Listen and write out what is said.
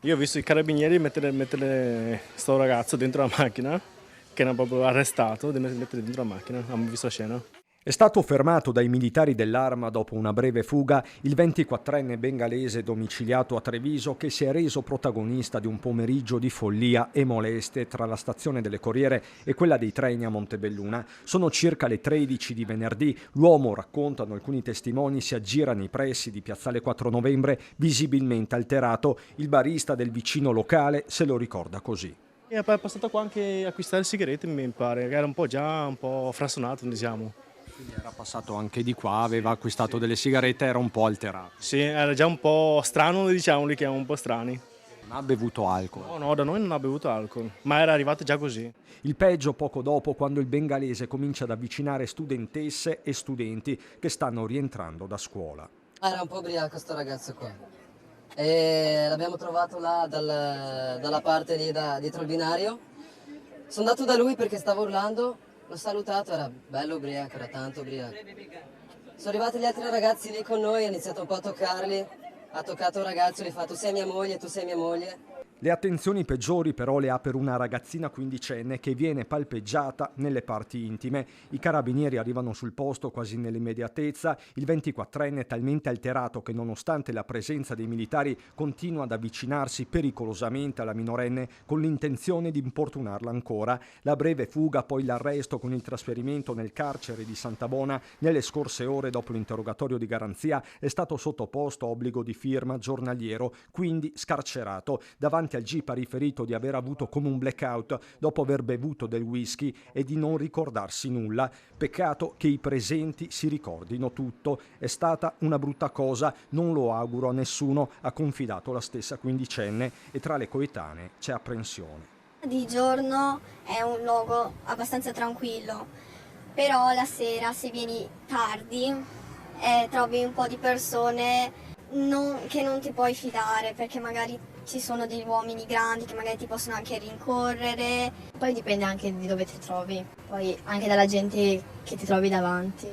Io ho visto i carabinieri mettere sto ragazzo dentro la macchina, che era proprio arrestato, mettere dentro la macchina, abbiamo visto la scena. È stato fermato dai militari dell'Arma dopo una breve fuga il 24enne bengalese domiciliato a Treviso che si è reso protagonista di un pomeriggio di follia e molestie tra la stazione delle Corriere e quella dei treni a Montebelluna. Sono circa le 13 di venerdì. L'uomo, raccontano alcuni testimoni, si aggira nei pressi di Piazzale 4 Novembre visibilmente alterato. Il barista del vicino locale se lo ricorda così. E è passato qua anche a acquistare sigarette, mi pare, era un po' frassonato, diciamo. Quindi era passato anche di qua, aveva acquistato delle sigarette, era un po' alterato. Sì, era già un po' strano, diciamo, li chiamano un po' strani. Non ha bevuto alcol. No, no, da noi non ha bevuto alcol, ma era arrivato già così. Il peggio poco dopo, quando il bengalese comincia ad avvicinare studentesse e studenti che stanno rientrando da scuola. Era un po' ubriaco sto ragazzo qua. E l'abbiamo trovato là dalla parte lì dietro il binario. Sono andato da lui perché stava urlando, l'ho salutato, era bello ubriaco, era tanto ubriaco. Sono arrivati gli altri ragazzi lì con noi, ha iniziato un po' a toccarli, ha toccato un ragazzo, gli ha fatto tu sei mia moglie, tu sei mia moglie. Le attenzioni peggiori però le ha per una ragazzina quindicenne che viene palpeggiata nelle parti intime. I carabinieri arrivano sul posto quasi nell'immediatezza. Il 24enne è talmente alterato che nonostante la presenza dei militari continua ad avvicinarsi pericolosamente alla minorenne con l'intenzione di importunarla ancora. La breve fuga, poi l'arresto con il trasferimento nel carcere di Santabona nelle scorse ore dopo l'interrogatorio di garanzia è stato sottoposto a obbligo di firma giornaliero, quindi scarcerato. Davanti al GIP ha riferito di aver avuto come un blackout dopo aver bevuto del whisky e di non ricordarsi nulla. Peccato che i presenti si ricordino tutto. È stata una brutta cosa, non lo auguro a nessuno, ha confidato la stessa quindicenne, e tra le coetanee c'è apprensione. Di giorno è un luogo abbastanza tranquillo, però la sera se vieni tardi trovi un po' di persone che non ti puoi fidare, perché magari ci sono degli uomini grandi che magari ti possono anche rincorrere. Poi dipende anche di dove ti trovi, poi anche dalla gente che ti trovi davanti.